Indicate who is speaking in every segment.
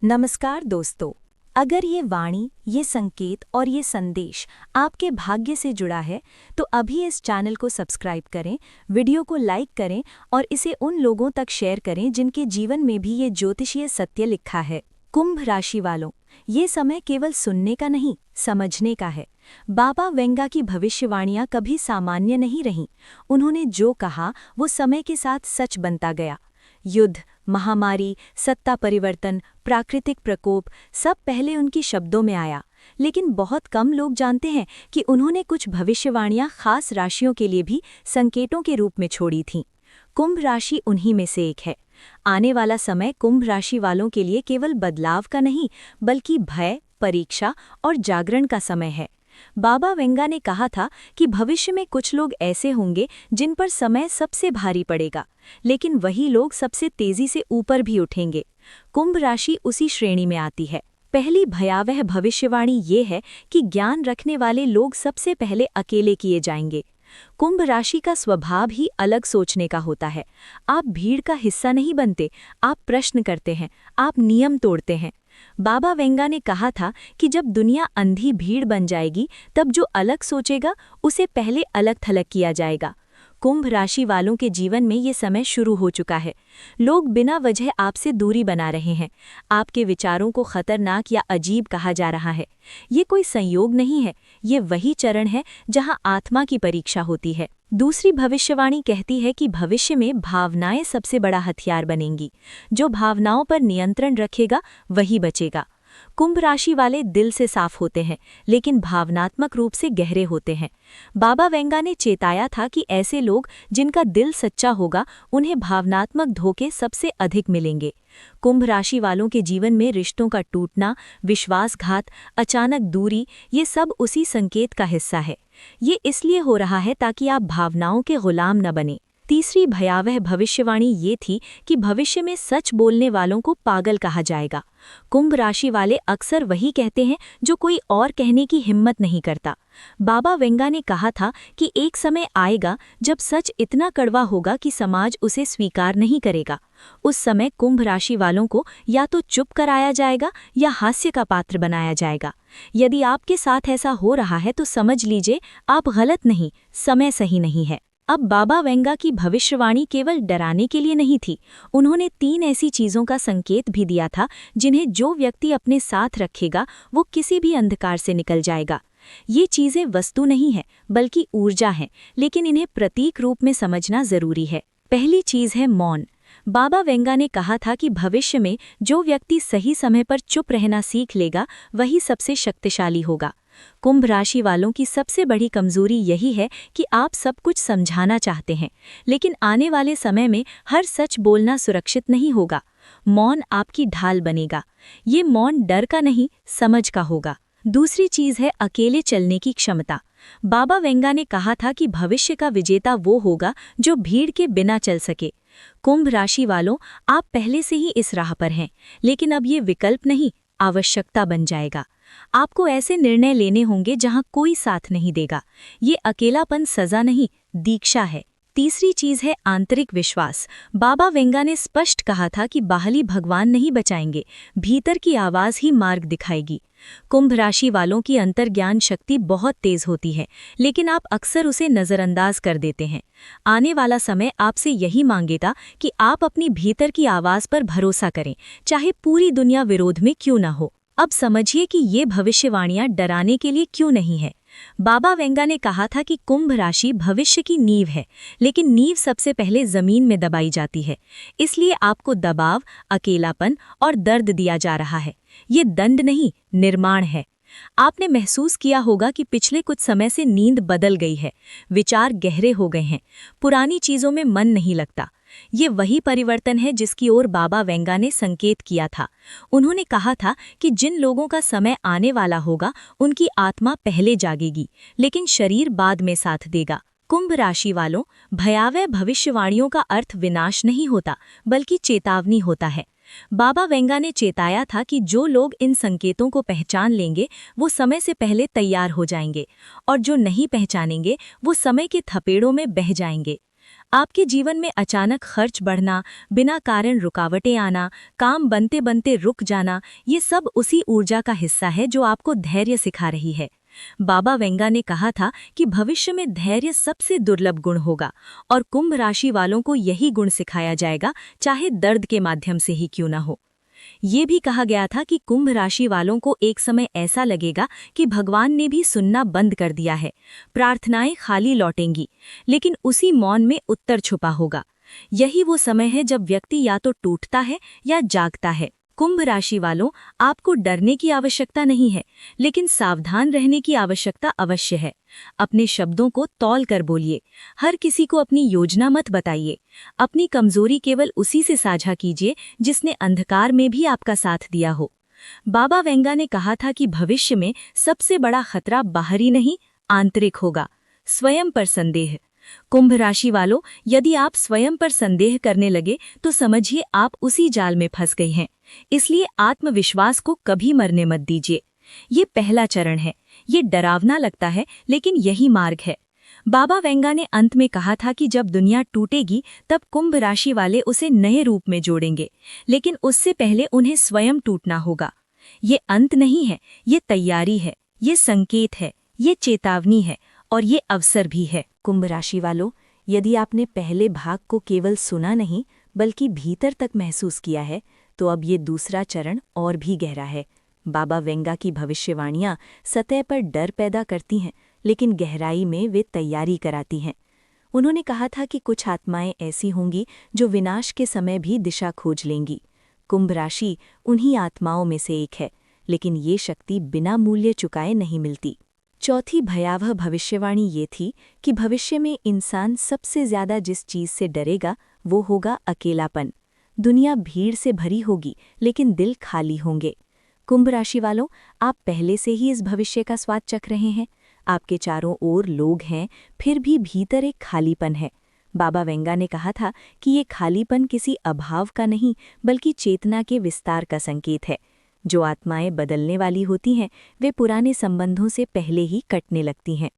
Speaker 1: नमस्कार दोस्तों। अगर ये वाणी, ये संकेत और ये संदेश आपके भाग्य से जुड़ा है तो अभी इस चैनल को सब्सक्राइब करें, वीडियो को लाइक करें और इसे उन लोगों तक शेयर करें जिनके जीवन में भी ये ज्योतिषीय सत्य लिखा है। कुंभ राशि वालों, ये समय केवल सुनने का नहीं, समझने का है। बाबा वेंगा की भविष्यवाणियां कभी सामान्य नहीं रहीं। उन्होंने जो कहा वो समय के साथ सच बनता गया। युद्ध, महामारी, सत्ता परिवर्तन, प्राकृतिक प्रकोप सब पहले उनकी शब्दों में आया, लेकिन बहुत कम लोग जानते हैं कि उन्होंने कुछ भविष्यवाणियां खास राशियों के लिए भी संकेतों के रूप में छोड़ी थीं। कुंभ राशि उन्हीं में से एक है। आने वाला समय कुंभ राशि वालों के लिए केवल बदलाव का नहीं, बल्कि भय, परीक्षा और जागरण का समय है। बाबा वेंगा ने कहा था कि भविष्य में कुछ लोग ऐसे होंगे जिन पर समय सबसे भारी पड़ेगा, लेकिन वही लोग सबसे तेजी से ऊपर भी उठेंगे। कुंभ राशि उसी श्रेणी में आती है। पहली भयावह भविष्यवाणी ये है कि ज्ञान रखने वाले लोग सबसे पहले अकेले किए जाएंगे। कुंभ राशि का स्वभाव ही अलग सोचने का होता है। आप भीड़ का हिस्सा नहीं बनते, आप प्रश्न करते हैं, आप नियम तोड़ते हैं। बाबा वेंगा ने कहा था कि जब दुनिया अंधी भीड़ बन जाएगी तब जो अलग सोचेगा उसे पहले अलग थलग किया जाएगा। कुंभ राशि वालों के जीवन में ये समय शुरू हो चुका है। लोग बिना वजह आपसे दूरी बना रहे हैं। आपके विचारों को खतरनाक या अजीब कहा जा रहा है। ये कोई संयोग नहीं है, ये वही चरण है जहां आत्मा की परीक्षा होती है। दूसरी भविष्यवाणी कहती है कि भविष्य में भावनाएं सबसे बड़ा हथियार बनेंगी। जो भावनाओं पर नियंत्रण रखेगा वही बचेगा। कुंभ राशि वाले दिल से साफ होते हैं, लेकिन भावनात्मक रूप से गहरे होते हैं। बाबा वेंगा ने चेताया था कि ऐसे लोग जिनका दिल सच्चा होगा उन्हें भावनात्मक धोखे सबसे अधिक मिलेंगे। कुंभ राशि वालों के जीवन में रिश्तों का टूटना, विश्वासघात, अचानक दूरी, ये सब उसी संकेत का हिस्सा है। ये इसलिए हो रहा है ताकि आप भावनाओं के गुलाम न बने। तीसरी भयावह भविष्यवाणी ये थी कि भविष्य में सच बोलने वालों को पागल कहा जाएगा। कुंभ राशि वाले अक्सर वही कहते हैं जो कोई और कहने की हिम्मत नहीं करता। बाबा वेंगा ने कहा था कि एक समय आएगा जब सच इतना कड़वा होगा कि समाज उसे स्वीकार नहीं करेगा। उस समय कुंभ राशि वालों को या तो चुप कराया जाएगा या हास्य का पात्र बनाया जाएगा। यदि आपके साथ ऐसा हो रहा है तो समझ लीजिए आप गलत नहीं, समय सही नहीं है। अब बाबा वेंगा की भविष्यवाणी केवल डराने के लिए नहीं थी। उन्होंने 3 ऐसी चीज़ों का संकेत भी दिया था जिन्हें जो व्यक्ति अपने साथ रखेगा वो किसी भी अंधकार से निकल जाएगा। ये चीज़ें वस्तु नहीं है बल्कि ऊर्जा हैं, लेकिन इन्हें प्रतीक रूप में समझना जरूरी है। पहली चीज़ है मौन। बाबा वेंगा ने कहा था कि भविष्य में जो व्यक्ति सही समय पर चुप रहना सीख लेगा वही सबसे शक्तिशाली होगा। कुंभ राशि वालों की सबसे बड़ी कमजोरी यही है कि आप सब कुछ समझाना चाहते हैं, लेकिन आने वाले समय में हर सच बोलना सुरक्षित नहीं होगा। मौन आपकी ढाल बनेगा। ये मौन डर का नहीं, समझ का होगा। दूसरी चीज है अकेले चलने की क्षमता। बाबा वेंगा ने कहा था कि भविष्य का विजेता वो होगा जो भीड़ के बिना चल सके। कुंभ राशि वालों, आप पहले से ही इस राह पर हैं, लेकिन अब ये विकल्प नहीं, आवश्यकता बन जाएगा। आपको ऐसे निर्णय लेने होंगे जहां कोई साथ नहीं देगा। ये अकेलापन सजा नहीं, दीक्षा है। तीसरी चीज है आंतरिक विश्वास। बाबा वेंगा ने स्पष्ट कहा था कि बाहरी भगवान नहीं बचाएंगे, भीतर की आवाज ही मार्ग दिखाएगी। कुंभ राशि वालों की अंतर्ज्ञान शक्ति बहुत तेज होती है, लेकिन आप अक्सर उसे नजरअंदाज कर देते हैं। आने वाला समय आपसे यही मांगेगा कि आप अपनी भीतर की आवाज पर भरोसा करें, चाहे पूरी दुनिया विरोध में क्यों न हो। अब समझिए कि ये भविष्यवाणियां डराने के लिए क्यों नहीं है। बाबा वेंगा ने कहा था कि कुंभ राशि भविष्य की नींव है, लेकिन नींव सबसे पहले जमीन में दबाई जाती है। इसलिए आपको दबाव, अकेलापन और दर्द दिया जा रहा है। ये दंड नहीं, निर्माण है। आपने महसूस किया होगा कि पिछले कुछ समय से नींद बदल गई है, विचार गहरे हो गए हैं, पुरानी चीजों में मन नहीं लगता। ये वही परिवर्तन है जिसकी ओर बाबा वेंगा ने संकेत किया था। उन्होंने कहा था कि जिन लोगों का समय आने वाला होगा उनकी आत्मा पहले जागेगी, लेकिन शरीर बाद में साथ देगा। कुंभ राशि वालों, भयावह भविष्यवाणियों का अर्थ विनाश नहीं होता, बल्कि चेतावनी होता है। बाबा वेंगा ने चेताया था कि जो लोग इन संकेतों को पहचान लेंगे वो समय से पहले तैयार हो जाएंगे, और जो नहीं पहचानेंगे वो समय के थपेड़ों में बह जाएंगे। आपके जीवन में अचानक खर्च बढ़ना, बिना कारण रुकावटें आना, काम बनते बनते रुक जाना, ये सब उसी ऊर्जा का हिस्सा है जो आपको धैर्य सिखा रही है। बाबा वेंगा ने कहा था कि भविष्य में धैर्य सबसे दुर्लभ गुण होगा और कुंभ राशि वालों को यही गुण सिखाया जाएगा, चाहे दर्द के माध्यम से ही क्यों ना हो। ये भी कहा गया था कि कुंभ राशि वालों को एक समय ऐसा लगेगा कि भगवान ने भी सुनना बंद कर दिया है, प्रार्थनाएं खाली लौटेंगी, लेकिन उसी मौन में उत्तर छुपा होगा। यही वो समय है जब व्यक्ति या तो टूटता है या जागता है। कुंभ राशि वालों, आपको डरने की आवश्यकता नहीं है, लेकिन सावधान रहने की आवश्यकता अवश्य है। अपने शब्दों को तौल कर बोलिए, हर किसी को अपनी योजना मत बताइए। अपनी कमजोरी केवल उसी से साझा कीजिए जिसने अंधकार में भी आपका साथ दिया हो। बाबा वेंगा ने कहा था कि भविष्य में सबसे बड़ा खतरा बाहरी नहीं, आंतरिक होगा। स्वयं पर संदेह। कुंभ राशि वालों, यदि आप स्वयं पर संदेह करने लगे तो समझिए आप उसी जाल में फंस गई हैं। इसलिए आत्मविश्वास को कभी मरने मत दीजिए। ये पहला चरण है। ये डरावना लगता है, लेकिन यही मार्ग है। बाबा वेंगा ने अंत में कहा था कि जब दुनिया टूटेगी तब कुंभ राशि वाले उसे नए रूप में जोड़ेंगे, लेकिन उससे पहले उन्हें स्वयं टूटना होगा। ये अंत नहीं है, ये तैयारी है, ये संकेत है, ये चेतावनी है और ये अवसर भी है। कुंभ राशि वालों, यदि आपने पहले भाग को केवल सुना नहीं बल्कि भीतर तक महसूस किया है, तो अब ये दूसरा चरण और भी गहरा है। बाबा वेंगा की भविष्यवाणियां सतह पर डर पैदा करती हैं, लेकिन गहराई में वे तैयारी कराती हैं। उन्होंने कहा था कि कुछ आत्माएं ऐसी होंगी जो विनाश के समय भी दिशा खोज लेंगी। कुंभ राशि उन्हीं आत्माओं में से एक है, लेकिन ये शक्ति बिना मूल्य चुकाए नहीं मिलती। चौथी भयावह भविष्यवाणी ये थी कि भविष्य में इंसान सबसे ज्यादा जिस चीज से डरेगा वो होगा अकेलापन। दुनिया भीड़ से भरी होगी, लेकिन दिल खाली होंगे। कुंभ राशि वालों, आप पहले से ही इस भविष्य का स्वाद चख रहे हैं। आपके चारों ओर लोग हैं, फिर भी भीतर एक खालीपन है। बाबा वेंगा ने कहा था कि ये खालीपन किसी अभाव का नहीं, बल्कि चेतना के विस्तार का संकेत है। जो आत्माएं बदलने वाली होती हैं, वे पुराने संबंधों से पहले ही कटने लगती हैं।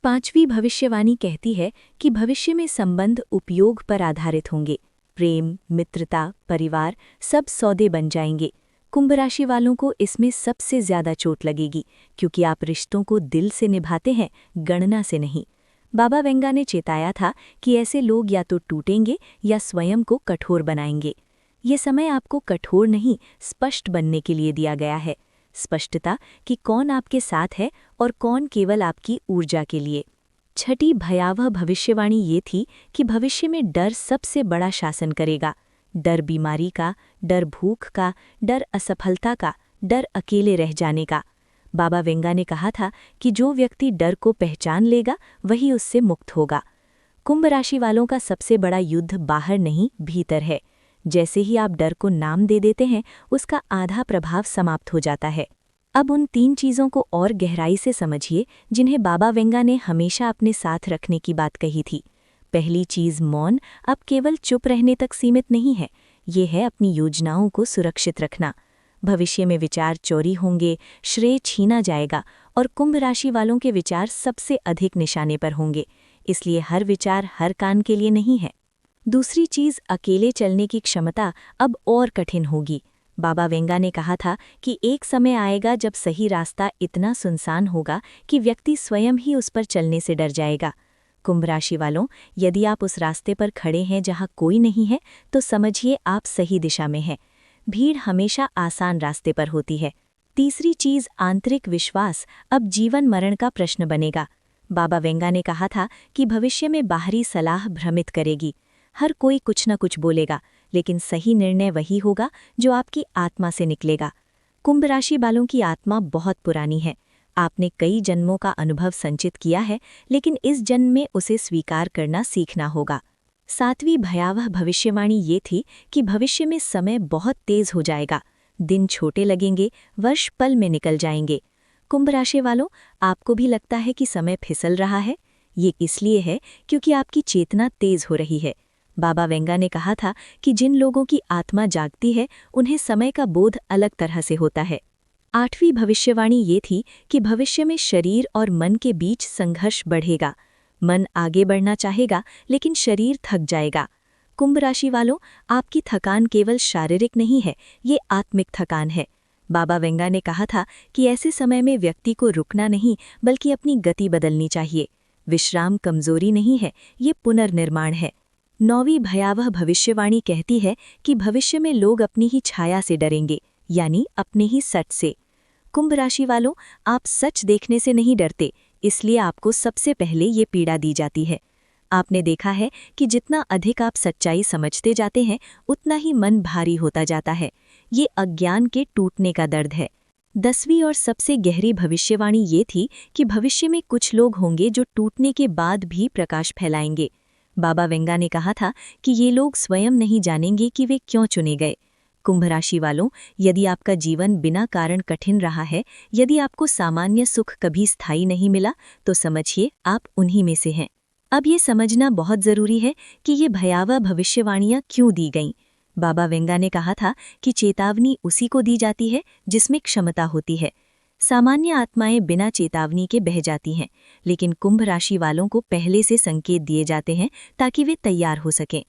Speaker 1: पांचवी भविष्यवाणी कहती है कि भविष्य में संबंध उपयोग पर आधारित होंगे। प्रेम, मित्रता, परिवार सब सौदे बन जाएंगे। कुंभ राशि वालों को इसमें सबसे ज्यादा चोट लगेगी, क्योंकि आप रिश्तों को दिल से निभाते हैं, गणना से नहीं। बाबा वेंगा ने चेताया था कि ऐसे लोग या तो टूटेंगे या स्वयं को कठोर बनाएंगे। ये समय आपको कठोर नहीं, स्पष्ट बनने के लिए दिया गया है। स्पष्टता कि कौन आपके साथ है और कौन केवल आपकी ऊर्जा के लिए। छठी भयावह भविष्यवाणी ये थी कि भविष्य में डर सबसे बड़ा शासन करेगा। डर बीमारी का, डर भूख का, डर असफलता का, डर अकेले रह जाने का। बाबा वेंगा ने कहा था कि जो व्यक्ति डर को पहचान लेगा वही उससे मुक्त होगा। कुंभ राशि वालों का सबसे बड़ा युद्ध बाहर नहीं, भीतर है। जैसे ही आप डर को नाम दे देते हैं, उसका आधा प्रभाव समाप्त हो जाता है। अब उन 3 चीज़ों को और गहराई से समझिए जिन्हें बाबा वेंगा ने हमेशा अपने साथ रखने की बात कही थी। पहली चीज़ मौन अब केवल चुप रहने तक सीमित नहीं है, ये है अपनी योजनाओं को सुरक्षित रखना। भविष्य में विचार चोरी होंगे, श्रेय छीना जाएगा और कुंभ राशि वालों के विचार सबसे अधिक निशाने पर होंगे, इसलिए हर विचार हर कान के लिए नहीं है। दूसरी चीज़, अकेले चलने की क्षमता अब और कठिन होगी। बाबा वेंगा ने कहा था कि एक समय आएगा जब सही रास्ता इतना सुनसान होगा कि व्यक्ति स्वयं ही उस पर चलने से डर जाएगा। कुंभ राशि वालों, यदि आप उस रास्ते पर खड़े हैं जहां कोई नहीं है, तो समझिए आप सही दिशा में हैं। भीड़ हमेशा आसान रास्ते पर होती है। तीसरी चीज़, आंतरिक विश्वास अब जीवन मरण का प्रश्न बनेगा। बाबा वेंगा ने कहा था कि भविष्य में बाहरी सलाह भ्रमित करेगी। हर कोई कुछ न कुछ बोलेगा, लेकिन सही निर्णय वही होगा जो आपकी आत्मा से निकलेगा। कुंभ राशि वालों की आत्मा बहुत पुरानी है। आपने कई जन्मों का अनुभव संचित किया है, लेकिन इस जन्म में उसे स्वीकार करना सीखना होगा। सातवीं भयावह भविष्यवाणी ये थी कि भविष्य में समय बहुत तेज हो जाएगा। दिन छोटे लगेंगे, वर्ष पल में निकल जाएंगे। कुंभ राशि वालों, आपको भी लगता है कि समय फिसल रहा है? ये इसलिए है क्योंकि आपकी चेतना तेज हो रही है। बाबा वेंगा ने कहा था कि जिन लोगों की आत्मा जागती है, उन्हें समय का बोध अलग तरह से होता है। आठवीं भविष्यवाणी ये थी कि भविष्य में शरीर और मन के बीच संघर्ष बढ़ेगा। मन आगे बढ़ना चाहेगा लेकिन शरीर थक जाएगा। कुंभ राशि वालों, आपकी थकान केवल शारीरिक नहीं है, ये आत्मिक थकान है। बाबा वेंगा ने कहा था कि ऐसे समय में व्यक्ति को रुकना नहीं बल्कि अपनी गति बदलनी चाहिए। विश्राम कमजोरी नहीं है, ये पुनर्निर्माण है। 9वीं भयावह भविष्यवाणी कहती है कि भविष्य में लोग अपनी ही छाया से डरेंगे, यानी अपने ही सच से। कुंभ राशि वालों, आप सच देखने से नहीं डरते, इसलिए आपको सबसे पहले ये पीड़ा दी जाती है। आपने देखा है कि जितना अधिक आप सच्चाई समझते जाते हैं उतना ही मन भारी होता जाता है। ये अज्ञान के टूटने का दर्द है। 10वीं और सबसे गहरी भविष्यवाणी ये थी कि भविष्य में कुछ लोग होंगे जो टूटने के बाद भी प्रकाश फैलाएंगे। बाबा वेंगा ने कहा था कि ये लोग स्वयं नहीं जानेंगे कि वे क्यों चुने गए। कुंभ राशि वालों, यदि आपका जीवन बिना कारण कठिन रहा है, यदि आपको सामान्य सुख कभी स्थायी नहीं मिला, तो समझिए आप उन्हीं में से हैं। अब ये समझना बहुत जरूरी है कि ये भयावह भविष्यवाणियां क्यों दी गईं। बाबा वेंगा ने कहा था कि चेतावनी उसी को दी जाती है जिसमें क्षमता होती है। सामान्य आत्माएं बिना चेतावनी के बह जाती हैं, लेकिन कुंभ राशि वालों को पहले से संकेत दिए जाते हैं ताकि वे तैयार हो सकें।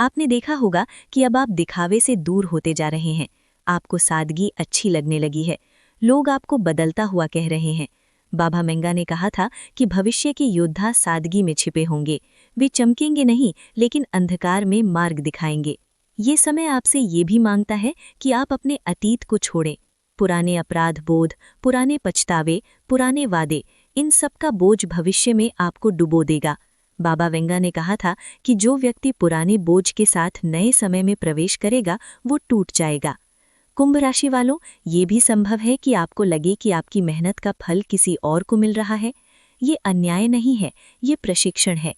Speaker 1: आपने देखा होगा कि अब आप दिखावे से दूर होते जा रहे हैं। आपको सादगी अच्छी लगने लगी है। लोग आपको बदलता हुआ कह रहे हैं। बाबा वेंगा ने कहा था कि भविष्य के योद्धा सादगी में छिपे होंगे। वे चमकेंगे नहीं, लेकिन अंधकार में मार्ग दिखाएंगे। ये समय आपसे ये भी मांगता है कि आप अपने अतीत को छोड़ें। पुराने अपराध बोध, पुराने पछतावे, पुराने वादे, इन सब का बोझ भविष्य में आपको डुबो देगा। बाबा वेंगा ने कहा था कि जो व्यक्ति पुराने बोझ के साथ नए समय में प्रवेश करेगा वो टूट जाएगा। कुंभ राशि वालों, ये भी संभव है कि आपको लगे कि आपकी मेहनत का फल किसी और को मिल रहा है। ये अन्याय नहीं है, ये प्रशिक्षण है।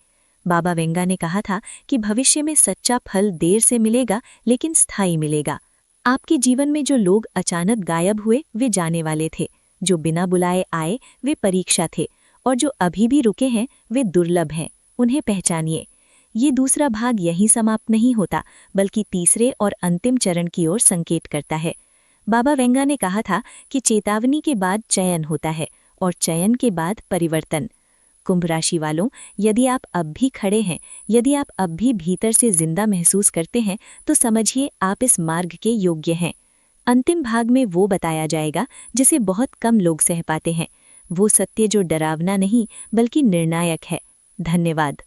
Speaker 1: बाबा वेंगा ने कहा था कि भविष्य में सच्चा फल देर से मिलेगा लेकिन स्थायी मिलेगा। आपके जीवन में जो लोग अचानक गायब हुए वे जाने वाले थे, जो बिना बुलाए आए वे परीक्षा थे, और जो अभी भी रुके हैं वे दुर्लभ हैं। उन्हें पहचानिए। ये दूसरा भाग यहीं समाप्त नहीं होता, बल्कि तीसरे और अंतिम चरण की ओर संकेत करता है। बाबा वेंगा ने कहा था कि चेतावनी के बाद चयन होता है और चयन के बाद परिवर्तन। कुंभ राशि वालों, यदि आप अब भी खड़े हैं, यदि आप अब भी भीतर से जिंदा महसूस करते हैं, तो समझिए आप इस मार्ग के योग्य हैं। अंतिम भाग में वो बताया जाएगा जिसे बहुत कम लोग सह पाते हैं। वो सत्य जो डरावना नहीं बल्कि निर्णायक है। धन्यवाद।